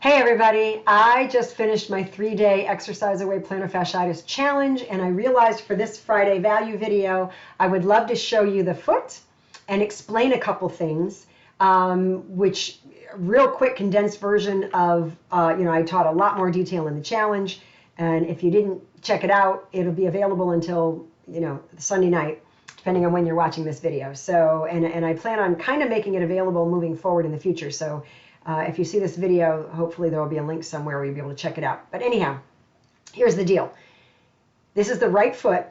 Hey everybody, I just finished my 3-day Exercise Away Plantar Fasciitis challenge, and I realized for this Friday value video, I would love to show you the foot and explain a couple things, which real quick condensed version of, I taught a lot more detail in the challenge, and if you didn't check it out, it'll be available until, Sunday night, depending on when you're watching this video. So, and I plan on kind of making it available moving forward in the future. So if you see this video, hopefully there will be a link somewhere where you'll be able to check it out. But anyhow, here's the deal. This is the right foot,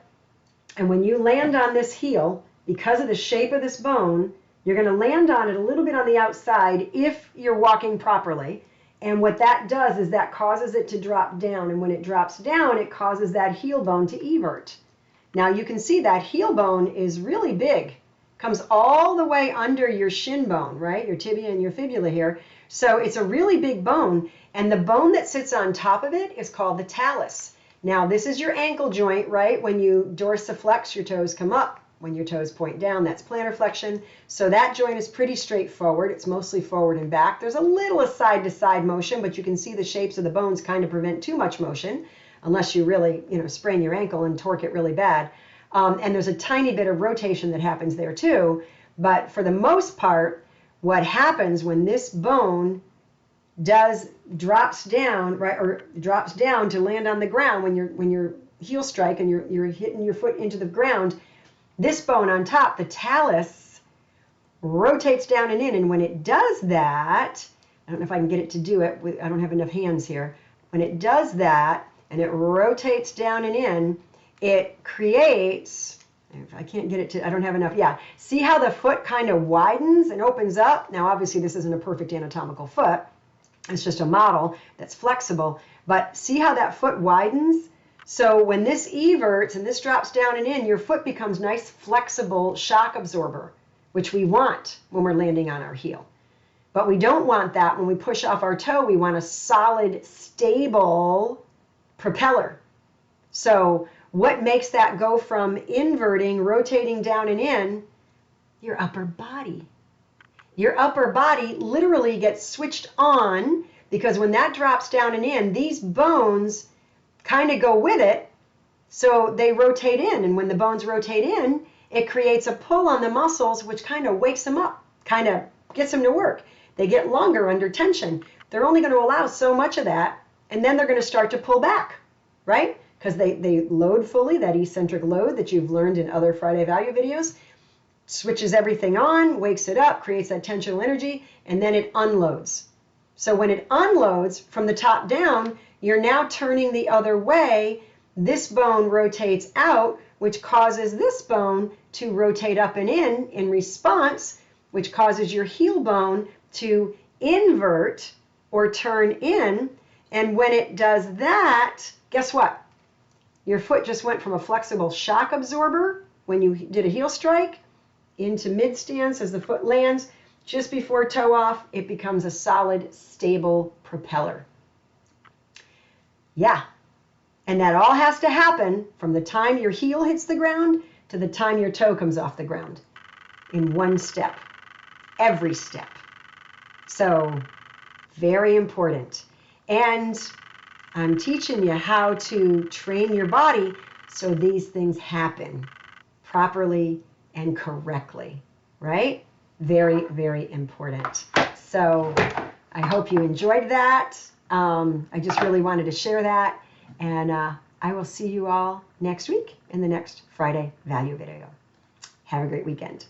and when you land on this heel, because of the shape of this bone, you're going to land on it a little bit on the outside if you're walking properly. And what that does is that causes it to drop down, and when it drops down, it causes that heel bone to evert. Now you can see that heel bone is really big. Comes all the way under your shin bone, right? Your tibia and your fibula here. So it's a really big bone, and the bone that sits on top of it is called the talus. Now this is your ankle joint, right? When you dorsiflex, your toes come up. When your toes point down, that's plantar flexion. So that joint is pretty straightforward. It's mostly forward and back. There's a little side-to-side motion, but you can see the shapes of the bones kind of prevent too much motion, unless you really, sprain your ankle and torque it really bad. And there's a tiny bit of rotation that happens there too. But for the most part, what happens when this bone drops down, right, or drops down to land on the ground when you're heel strike and you're hitting your foot into the ground, this bone on top, the talus, rotates down and in. And when it does that, I don't know if I can get it to do it. I don't have enough hands here. When it does that and it rotates down and in, it creates, if I can't get it to, I don't have enough, yeah. See how the foot kind of widens and opens up? Now, obviously, this isn't a perfect anatomical foot. It's just a model that's flexible. But see how that foot widens? So when this everts and this drops down and in, your foot becomes nice, flexible shock absorber, which we want when we're landing on our heel. But we don't want that when we push off our toe. We want a solid, stable propeller. So what makes that go from inverting, rotating down and in? Your upper body. Your upper body literally gets switched on because when that drops down and in, these bones kind of go with it, so they rotate in. And when the bones rotate in, it creates a pull on the muscles, which kind of wakes them up, kind of gets them to work. They get longer under tension. They're only going to allow so much of that, and then they're going to start to pull back, right? Because they load fully, that eccentric load that you've learned in other Friday value videos, switches everything on, wakes it up, creates that tensional energy, and then it unloads. So when it unloads from the top down, you're now turning the other way. This bone rotates out, which causes this bone to rotate up and in response, which causes your heel bone to invert or turn in. And when it does that, guess what? Your foot just went from a flexible shock absorber when you did a heel strike into mid stance as the foot lands. Just before toe off, it becomes a solid, stable propeller. Yeah, and that all has to happen from the time your heel hits the ground to the time your toe comes off the ground in one step, every step. So very important. And I'm teaching you how to train your body so these things happen properly and correctly, right? Very, very important. So I hope you enjoyed that. I just really wanted to share that. And I will see you all next week in the next Friday value video. Have a great weekend.